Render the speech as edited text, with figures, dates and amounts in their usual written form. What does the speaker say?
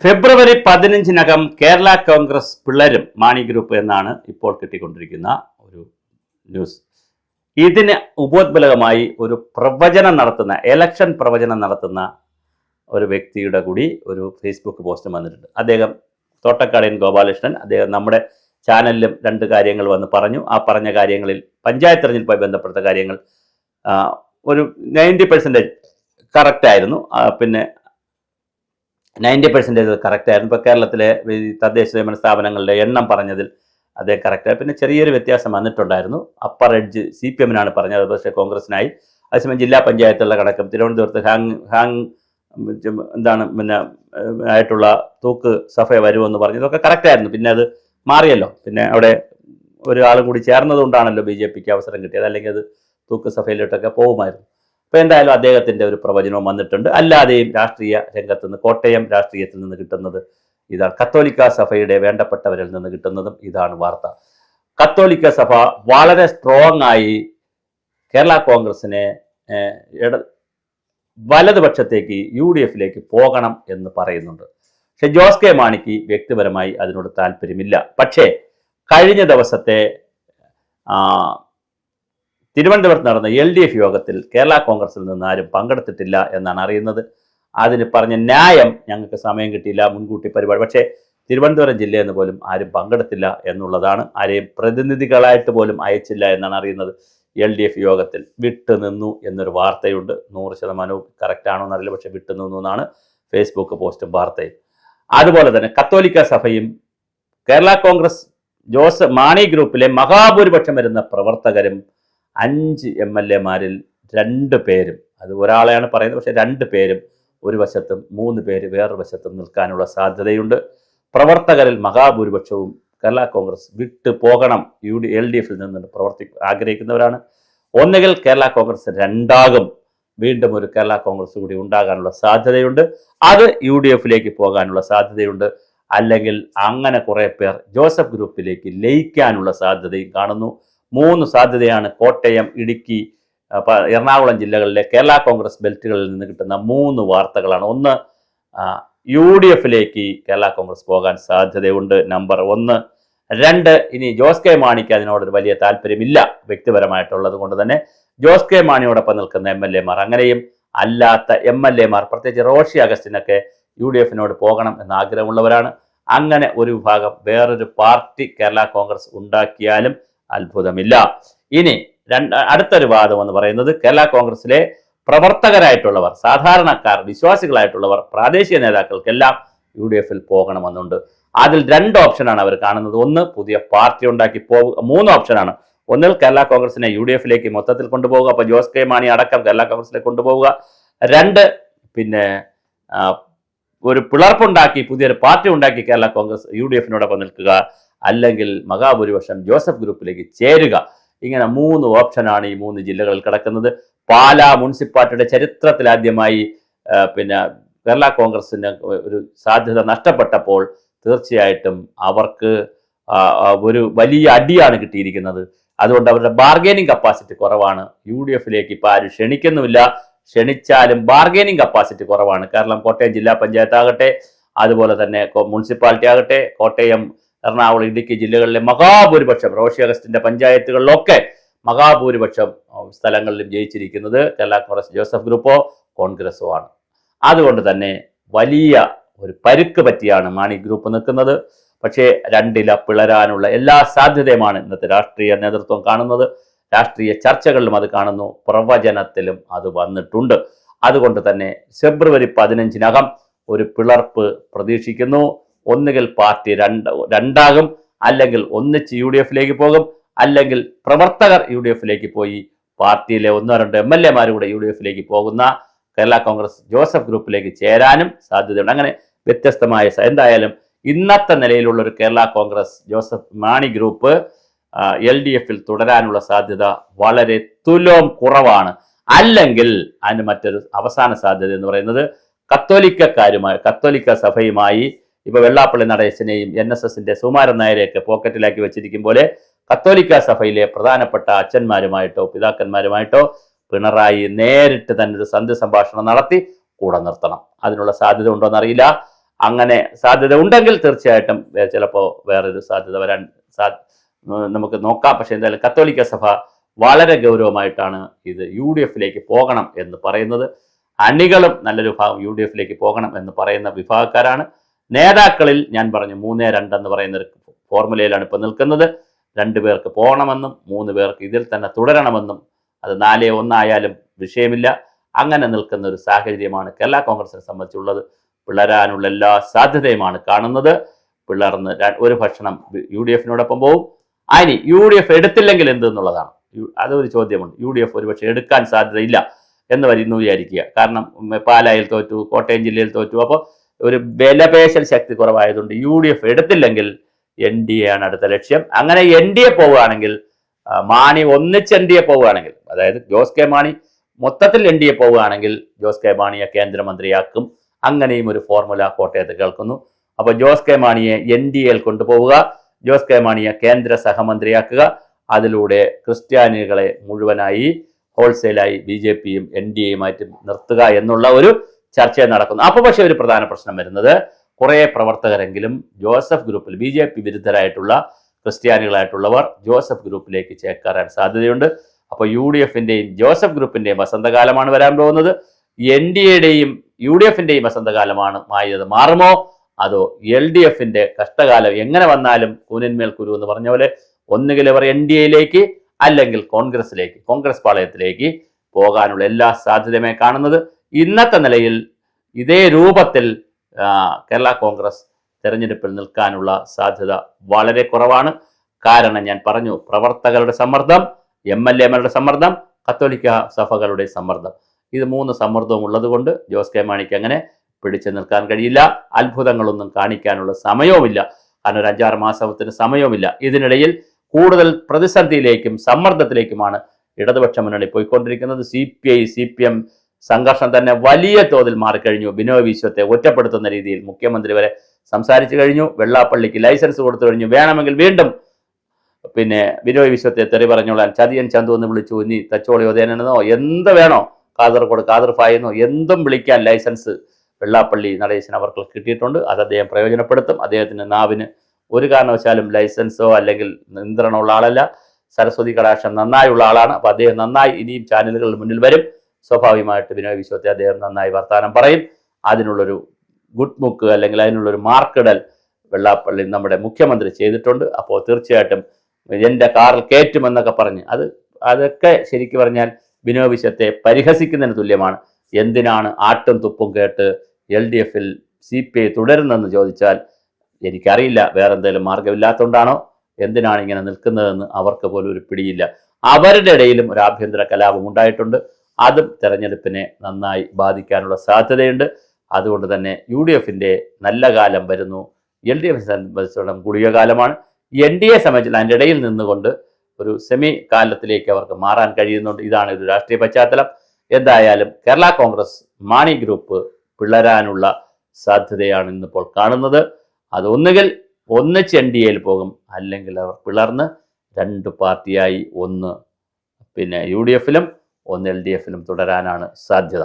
ഫെബ്രുവരി 15-നകം Kerala Congress പിളരും Mani group എന്നാണ് ഇപ്പോൾ കിട്ടിക്കൊണ്ടിരിക്കുന്ന ഒരു ന്യൂസ്. ഇതിന് ഉപോത്ബലകമായി ഒരു പ്രവചനം നടത്തുന്ന ഇലക്ഷൻ പ്രവചനം നടത്തുന്ന ഒരു വ്യക്തിയുടെ കൂടി ഒരു ഫേസ്ബുക്ക് പോസ്റ്റ് വന്നിട്ടുണ്ട്. അദ്ദേഹം തോട്ടക്കാടൻ ഗോപാലകൃഷ്ണൻ. അദ്ദേഹം നമ്മുടെ ചാനലിലും രണ്ട് കാര്യങ്ങൾ വന്ന് പറഞ്ഞു. ആ പറഞ്ഞ കാര്യങ്ങളിൽ പഞ്ചായത്ത് തെരഞ്ഞെടുപ്പുമായി ബന്ധപ്പെട്ട കാര്യങ്ങൾ ഒരു 90% കറക്റ്റായിരുന്നു. പിന്നെ 90% കറക്റ്റായിരുന്നു. ഇപ്പോൾ കേരളത്തിലെ തദ്ദേശ സ്വയംഭരണ സ്ഥാപനങ്ങളുടെ എണ്ണം പറഞ്ഞതിൽ അദ്ദേഹം കറക്റ്റായി. പിന്നെ ചെറിയൊരു വ്യത്യാസം വന്നിട്ടുണ്ടായിരുന്നു. അപ്പർ എഡ്ജ് CPM-നാണ് പറഞ്ഞത്, പക്ഷേ കോൺഗ്രസിനായി. അതേസമയം ജില്ലാ പഞ്ചായത്തുകളുടെ കണക്കും തിരുവനന്തപുരത്ത് പിന്നെ ആയിട്ടുള്ള തൂക്ക് സഫ വരുമെന്ന് പറഞ്ഞു. ഇതൊക്കെ കറക്റ്റായിരുന്നു. പിന്നെ അത് മാറിയല്ലോ. പിന്നെ അവിടെ ഒരാളും കൂടി ചേർന്നതുകൊണ്ടാണല്ലോ BJPക്ക് അവസരം കിട്ടിയത്. അല്ലെങ്കിൽ അത് തൂക്ക് സഭയിലോട്ടൊക്കെ പോകുമായിരുന്നു. അപ്പോൾ എന്തായാലും അദ്ദേഹത്തിൻ്റെ ഒരു പ്രവചനവും വന്നിട്ടുണ്ട്. അല്ലാതെയും രാഷ്ട്രീയ രംഗത്ത് നിന്ന്, കോട്ടയം രാഷ്ട്രീയത്തിൽ നിന്ന് കിട്ടുന്നത് ഇതാണ്. കത്തോലിക്ക സഭയുടെ വേണ്ടപ്പെട്ടവരിൽ നിന്ന് കിട്ടുന്നതും ഇതാണ് വാർത്ത. കത്തോലിക്ക സഭ വളരെ സ്ട്രോങ് ആയി കേരള കോൺഗ്രസിനെ വലതുപക്ഷത്തേക്ക് UDF-ലേക്ക് പോകണം എന്ന് പറയുന്നുണ്ട്. പക്ഷെ ജോസ് കെ മാണിക്ക് വ്യക്തിപരമായി അതിനോട് താല്പര്യമില്ല. പക്ഷേ കഴിഞ്ഞ ദിവസത്തെ തിരുവനന്തപുരത്ത് നടന്ന LDF യോഗത്തിൽ കേരള കോൺഗ്രസിൽ നിന്ന് ആരും പങ്കെടുത്തിട്ടില്ല എന്നാണ് അറിയുന്നത്. അതിന് പറഞ്ഞ ന്യായം ഞങ്ങൾക്ക് സമയം കിട്ടിയില്ല, മുൻകൂട്ടി പരിപാടി. പക്ഷേ തിരുവനന്തപുരം ജില്ലയിൽ നിന്ന് പോലും ആരും പങ്കെടുത്തില്ല എന്നുള്ളതാണ്. ആരെയും പ്രതിനിധികളായിട്ട് പോലും അയച്ചില്ല എന്നാണ് അറിയുന്നത്. LDF യോഗത്തിൽ വിട്ടുനിന്നു എന്നൊരു വാർത്തയുണ്ട്. 100% കറക്റ്റാണോ എന്നറിയില്ല, പക്ഷേ വിട്ടുനിന്നു എന്നാണ് ഫേസ്ബുക്ക് പോസ്റ്റും വാർത്തയും. അതുപോലെ തന്നെ കത്തോലിക്ക സഭയും കേരള കോൺഗ്രസ് മാണി ഗ്രൂപ്പിലെ മഹാഭൂരിപക്ഷം വരുന്ന പ്രവർത്തകരും 5 MLA-മാരിൽ 2 പേരും, അത് ഒരാളെയാണ് പറയുന്നത്, പക്ഷേ 2 പേരും ഒരു വശത്തും 3 പേര് വേറൊരു വശത്തും നിൽക്കാനുള്ള സാധ്യതയുണ്ട്. പ്രവർത്തകരിൽ മഹാഭൂരിപക്ഷവും കേരള കോൺഗ്രസ് വിട്ടു പോകണം, LDF-ൽ നിന്ന് ആഗ്രഹിക്കുന്നവരാണ്. ഒന്നുകിൽ കേരള കോൺഗ്രസ് രണ്ടാകും, വീണ്ടും ഒരു കേരള കോൺഗ്രസ് കൂടി ഉണ്ടാകാനുള്ള സാധ്യതയുണ്ട്. അത് UDF-ലേക്ക് പോകാനുള്ള സാധ്യതയുണ്ട്. അല്ലെങ്കിൽ അങ്ങനെ കുറേ പേർ ജോസഫ് ഗ്രൂപ്പിലേക്ക് ലയിക്കാനുള്ള സാധ്യതയും കാണുന്നു. 3 സാധ്യതയാണ് കോട്ടയം, ഇടുക്കി, എറണാകുളം ജില്ലകളിലെ കേരള കോൺഗ്രസ് ബെൽറ്റുകളിൽ നിന്ന് കിട്ടുന്ന 3 വാർത്തകളാണ്. ഒന്ന്, UDF-ലേക്ക് കേരള കോൺഗ്രസ് പോകാൻ സാധ്യതയുണ്ട്, നമ്പർ 1. 2, ഇനി ജോസ് കെ മാണിക്ക് അതിനോടൊരു വലിയ താല്പര്യമില്ല വ്യക്തിപരമായിട്ടുള്ളത് കൊണ്ട് തന്നെ ജോസ് കെ മാണിയോടൊപ്പം നിൽക്കുന്ന MLA-മാർ, അങ്ങനെയും അല്ലാത്ത MLA-മാർ, പ്രത്യേകിച്ച് റോഷി അഗസ്റ്റിനൊക്കെ UDF-നോട് പോകണം എന്ന ആഗ്രഹമുള്ളവരാണ്. അങ്ങനെ ഒരു വിഭാഗം വേറൊരു പാർട്ടി കേരള കോൺഗ്രസ് ഉണ്ടാക്കിയാലും അത്ഭുതമില്ല. ഇനി അടുത്തൊരു വാദം എന്ന് പറയുന്നത് കേരള കോൺഗ്രസിലെ പ്രവർത്തകരായിട്ടുള്ളവർ, സാധാരണക്കാർ, വിശ്വാസികളായിട്ടുള്ളവർ, പ്രാദേശിക നേതാക്കൾക്കെല്ലാം UDF-ൽ പോകണമെന്നുണ്ട്. അതിൽ 2 ഓപ്ഷനാണ് അവർ കാണുന്നത്. ഒന്ന്, പുതിയ പാർട്ടി ഉണ്ടാക്കി പോവുക. 3 ഓപ്ഷനാണ്. ഒന്നിൽ കേരള കോൺഗ്രസിനെ UDF-ലേക്ക് മൊത്തത്തിൽ കൊണ്ടുപോവുക, അപ്പോൾ ജോസ് കെ മാണി അടക്കം കേരള കോൺഗ്രസിലേക്ക് കൊണ്ടുപോവുക. 2, പിന്നെ ഒരു പിളർപ്പുണ്ടാക്കി പുതിയൊരു പാർട്ടി ഉണ്ടാക്കി കേരള കോൺഗ്രസ് UDF-നോടൊപ്പം നിൽക്കുക, അല്ലെങ്കിൽ മഹാഭൂരിപക്ഷം ജോസഫ് ഗ്രൂപ്പിലേക്ക് ചേരുക. ഇങ്ങനെ 3 ഓപ്ഷനാണ് ഈ 3 ജില്ലകളിൽ കിടക്കുന്നത്. പാലാ മുനിസിപ്പാലിറ്റിയുടെ ചരിത്രത്തിലാദ്യമായി പിന്നെ കേരള കോൺഗ്രസിന് ഒരു സാധ്യത നഷ്ടപ്പെട്ടപ്പോൾ തീർച്ചയായിട്ടും അവർക്ക് ഒരു വലിയ അടിയാണ് കിട്ടിയിരിക്കുന്നത്. അതുകൊണ്ട് അവരുടെ ബാർഗെയിനിങ് കപ്പാസിറ്റി കുറവാണ്. UDF-ലേക്ക് ഇപ്പോൾ ആരും ക്ഷണിക്കുന്നുമില്ല. ക്ഷണിച്ചാലും ബാർഗെയിനിങ് കപ്പാസിറ്റി കുറവാണ്. കാരണം കോട്ടയം ജില്ലാ പഞ്ചായത്ത് ആകട്ടെ, അതുപോലെ തന്നെ മുനിസിപ്പാലിറ്റി ആകട്ടെ, കോട്ടയം, എറണാകുളം, ഇടുക്കി ജില്ലകളിലെ മഹാഭൂരിപക്ഷം, റോഷി അഗസ്റ്റിൻ്റെ പഞ്ചായത്തുകളിലൊക്കെ മഹാഭൂരിപക്ഷം സ്ഥലങ്ങളിലും ജയിച്ചിരിക്കുന്നത് കേരള കോൺഗ്രസ് ജോസഫ് ഗ്രൂപ്പോ കോൺഗ്രസോ ആണ്. അതുകൊണ്ട് തന്നെ വലിയ ഒരു പരുക്ക് പറ്റിയാണ് മാണി ഗ്രൂപ്പ് നിൽക്കുന്നത്. പക്ഷേ 2 പിളരാനുള്ള എല്ലാ സാധ്യതയുമാണ് ഇന്നത്തെ രാഷ്ട്രീയ നേതൃത്വം കാണുന്നത്. രാഷ്ട്രീയ ചർച്ചകളിലും അത് കാണുന്നു, പ്രവചനത്തിലും അത് വന്നിട്ടുണ്ട്. അതുകൊണ്ട് തന്നെ ഫെബ്രുവരി 15-നകം ഒരു പിളർപ്പ് പ്രതീക്ഷിക്കുന്നു. ഒന്നുകിൽ പാർട്ടി രണ്ടാകും, അല്ലെങ്കിൽ ഒന്നിച്ച് UDF-ലേക്ക് പോകും, അല്ലെങ്കിൽ പ്രവർത്തകർ UDF-ലേക്ക് പോയി പാർട്ടിയിലെ 1-2 MLA-മാർ കൂടെ UDF-ലേക്ക് പോകുന്ന കേരള കോൺഗ്രസ് ജോസഫ് ഗ്രൂപ്പിലേക്ക് ചേരാനും സാധ്യതയുണ്ട്. അങ്ങനെ വ്യത്യസ്തമായ എന്തായാലും ഇന്നത്തെ നിലയിലുള്ള ഒരു കേരള കോൺഗ്രസ് ജോസഫ് മാണി ഗ്രൂപ്പ് LDF-ൽ തുടരാനുള്ള സാധ്യത വളരെ കുറവാണ്. അല്ലെങ്കിൽ അതിന് മറ്റൊരു അവസാന സാധ്യത എന്ന് പറയുന്നത് കത്തോലിക്ക സഭയുമായി ഇപ്പോൾ വെള്ളാപ്പള്ളി നടേശനെയും NSS-ന്റെ സുകുമാരൻ നായരെയൊക്കെ പോക്കറ്റിലാക്കി വെച്ചിരിക്കും പോലെ കത്തോലിക്ക സഭയിലെ പ്രധാനപ്പെട്ട അച്ഛന്മാരുമായിട്ടോ പിതാക്കന്മാരുമായിട്ടോ പിണറായി നേരിട്ട് തന്നെ ഒരു സന്ധി സംഭാഷണം നടത്തി കൂടെ നിർത്തണം. അതിനുള്ള സാധ്യത ഉണ്ടോ എന്നറിയില്ല. അങ്ങനെ സാധ്യത ഉണ്ടെങ്കിൽ തീർച്ചയായിട്ടും ചിലപ്പോൾ വേറൊരു സാധ്യത വരാൻ നമുക്ക് നോക്കാം. പക്ഷെ എന്തായാലും കത്തോലിക്ക സഭ വളരെ ഗൗരവമായിട്ടാണ് ഇത് UDF-ലേക്ക് പോകണം എന്ന് പറയുന്നത്. അണികളും നല്ലൊരു ഭാഗം UDF-ലേക്ക് പോകണം എന്ന് പറയുന്ന വിഭാഗക്കാരാണ്. നേതാക്കളിൽ ഞാൻ പറഞ്ഞു 3-2 എന്ന് പറയുന്ന ഒരു ഫോർമുലയിലാണ് ഇപ്പോൾ നിൽക്കുന്നത്. 2 പേർക്ക് പോകണമെന്നും 3 പേർക്ക് ഇതിൽ തന്നെ തുടരണമെന്നും, അത് 4-1 ആയാലും വിഷയമില്ല, അങ്ങനെ നിൽക്കുന്ന ഒരു സാഹചര്യമാണ് കേരള കോൺഗ്രസിനെ സംബന്ധിച്ചുള്ളത്. പിളരാനുള്ള എല്ലാ സാധ്യതയുമാണ് കാണുന്നത്. പിളർന്ന് ഒരു ഭക്ഷണം UDF-നോടൊപ്പം പോകും. അതിന് UDF എടുത്തില്ലെങ്കിൽ എന്തെന്നുള്ളതാണ് അതൊരു ചോദ്യമുണ്ട്. UDF ഒരുപക്ഷെ എടുക്കാൻ സാധ്യതയില്ല എന്ന് വരുന്നു വിചാരിക്കുക. കാരണം പാലായിൽ തോറ്റു, കോട്ടയം ജില്ലയിൽ തോറ്റു. അപ്പോൾ ഒരു ബലപേശൽ ശക്തി കുറവായതുകൊണ്ട് UDF എടുത്തില്ലെങ്കിൽ NDA ആണ് അടുത്ത ലക്ഷ്യം. അങ്ങനെ NDA പോവുകയാണെങ്കിൽ, മാണി ഒന്നിച്ച് NDA പോവുകയാണെങ്കിൽ, അതായത് ജോസ് കെ മാണി മൊത്തത്തിൽ NDA പോവുകയാണെങ്കിൽ ജോസ് കെ മാണിയെ കേന്ദ്രമന്ത്രിയാക്കും. അങ്ങനെയും ഒരു ഫോർമുല കോട്ടയത്ത് കേൾക്കുന്നു. അപ്പോൾ ജോസ് കെ മാണിയെ NDAയിൽ കൊണ്ടുപോവുക, ജോസ് കെ മാണിയെ കേന്ദ്ര സഹമന്ത്രിയാക്കുക, അതിലൂടെ ക്രിസ്ത്യാനികളെ മുഴുവനായി ഹോൾസെയിലായി BJPയും NDAയുമായിട്ട് നിർത്തുക എന്നുള്ള ഒരു ചർച്ച നടക്കുന്നു. അപ്പോൾ പക്ഷേ ഒരു പ്രധാന പ്രശ്നം വരുന്നത്, കുറേ പ്രവർത്തകരെങ്കിലും ജോസഫ് ഗ്രൂപ്പിൽ BJP വിരുദ്ധരായിട്ടുള്ള ക്രിസ്ത്യാനികളായിട്ടുള്ളവർ ജോസഫ് ഗ്രൂപ്പിലേക്ക് ചേക്കേറാൻ സാധ്യതയുണ്ട്. അപ്പോൾ UDF-ന്റെയും ജോസഫ് ഗ്രൂപ്പിന്റെയും വസന്തകാലമാണ് വരാൻ പോകുന്നത്. NDAയുടെയും UDF-ന്റെയും വസന്തകാലമാണ് മാറുമോ, അതോ LDF-ന്റെ കഷ്ടകാലം എങ്ങനെ വന്നാലും കൂനിന്മേൽ കുരു എന്ന് പറഞ്ഞ പോലെ ഒന്നുകിൽ അവർ NDAയിലേക്ക് അല്ലെങ്കിൽ കോൺഗ്രസ് പാളയത്തിലേക്ക് പോകാനുള്ള എല്ലാ സാധ്യതയുമായി കാണുന്നത്. ഇന്നത്തെ നിലയിൽ ഇതേ രൂപത്തിൽ കേരള കോൺഗ്രസ് തെരഞ്ഞെടുപ്പിൽ നിൽക്കാനുള്ള സാധ്യത വളരെ കുറവാണ്. കാരണം ഞാൻ പറഞ്ഞു, പ്രവർത്തകരുടെ സമ്മർദ്ദം, MLA-മാരുടെ സമ്മർദ്ദം, കത്തോലിക്ക സഭകളുടെ സമ്മർദ്ദം, ഇത് 3 സമ്മർദ്ദവും ഉള്ളതുകൊണ്ട് ജോസ് കെ മാണിക്ക് അങ്ങനെ പിടിച്ചു നിൽക്കാൻ കഴിയില്ല. അത്ഭുതങ്ങളൊന്നും കാണിക്കാനുള്ള സമയവുമില്ല. കാരണം ഒരു 5-6 മാസത്തിന് സമയവുമില്ല. ഇതിനിടയിൽ കൂടുതൽ പ്രതിസന്ധിയിലേക്കും സമ്മർദ്ദത്തിലേക്കുമാണ് ഇടതുപക്ഷ മുന്നണി പോയിക്കൊണ്ടിരിക്കുന്നത്. CPI CPM സംഘർഷം തന്നെ വലിയ തോതിൽ മാറിക്കഴിഞ്ഞു. ബിനോയ് വിശ്വത്തെ ഒറ്റപ്പെടുത്തുന്ന രീതിയിൽ മുഖ്യമന്ത്രി വരെ സംസാരിച്ചു കഴിഞ്ഞു. വെള്ളാപ്പള്ളിക്ക് ലൈസൻസ് കൊടുത്തു കഴിഞ്ഞു. വേണമെങ്കിൽ വീണ്ടും ബിനോയ് വിശ്വത്തെ തെറി പറഞ്ഞോളാൻ ചതിയൻ ചന്തു എന്ന് വിളിച്ചു, ഇനി തച്ചോളി ഉദയനെന്നോ എന്ത് വേണോ, കാദർ ഫായെന്നോ എന്തും വിളിക്കാൻ ലൈസൻസ് വെള്ളാപ്പള്ളി നടേശൻ അവർക്ക് കിട്ടിയിട്ടുണ്ട്. അത് അദ്ദേഹം പ്രയോജനപ്പെടുത്തും. അദ്ദേഹത്തിന് നാവിന് ഒരു കാരണവശാലും ലൈസൻസോ അല്ലെങ്കിൽ നിയന്ത്രണമുള്ള ആളല്ല. സരസ്വതി കടാക്ഷം നന്നായുള്ള ആളാണ്. അപ്പോൾ അദ്ദേഹം നന്നായി ഇനിയും ചാനലുകളുടെ മുന്നിൽ വരും. സ്വാഭാവികമായിട്ട് ബിനോയ് വിശ്വത്തെ അദ്ദേഹം നന്നായി വർത്താനം പറയും. അതിനുള്ളൊരു ഗുഡ് മുക്ക് അല്ലെങ്കിൽ അതിനുള്ളൊരു മാർക്കിടൽ വെള്ളാപ്പള്ളി നമ്മുടെ മുഖ്യമന്ത്രി ചെയ്തിട്ടുണ്ട്. അപ്പോൾ തീർച്ചയായിട്ടും എൻ്റെ കാറിൽ കയറ്റുമെന്നൊക്കെ പറഞ്ഞ് അതൊക്കെ ശരിക്കും പറഞ്ഞാൽ ബിനോയ് വിശ്വത്തെ പരിഹസിക്കുന്നതിന് തുല്യമാണ്. എന്തിനാണ് ആട്ടും തുപ്പും കേട്ട് LDF-ൽ CPI തുടരുന്നതെന്ന് ചോദിച്ചാൽ എനിക്കറിയില്ല. വേറെ എന്തെങ്കിലും മാർഗമില്ലാത്തതുകൊണ്ടാണോ, എന്തിനാണ് ഇങ്ങനെ നിൽക്കുന്നതെന്ന് അവർക്ക് പോലും ഒരു പിടിയില്ല. അവരുടെ ഇടയിലും ഒരു ആഭ്യന്തര കലാപം ഉണ്ടായിട്ടുണ്ട്. അതും തെരഞ്ഞെടുപ്പിനെ നന്നായി ബാധിക്കാനുള്ള സാധ്യതയുണ്ട്. അതുകൊണ്ട് തന്നെ UDF-ന്റെ നല്ല കാലം വരുന്നു. LDF സംബന്ധിച്ചിടത്തോളം ഗുളിക കാലമാണ്. NDA സംബന്ധിച്ചുള്ള അതിൻ്റെ ഇടയിൽ നിന്നുകൊണ്ട് ഒരു സെമി കാലത്തിലേക്ക് അവർക്ക് മാറാൻ കഴിയുന്നുണ്ട്. ഇതാണ് ഒരു രാഷ്ട്രീയ പശ്ചാത്തലം. എന്തായാലും കേരള കോൺഗ്രസ് മാണി ഗ്രൂപ്പ് പിളരാനുള്ള സാധ്യതയാണ് ഇന്നിപ്പോൾ കാണുന്നത്. അതൊന്നുകിൽ ഒന്നിച്ച് NDAയിൽ പോകും, അല്ലെങ്കിൽ അവർ പിളർന്ന് 2 പാർട്ടിയായി, ഒന്ന് UDF-ലും ഒന്ന് LDF-ലും തുടരാനാണ് സാധ്യത.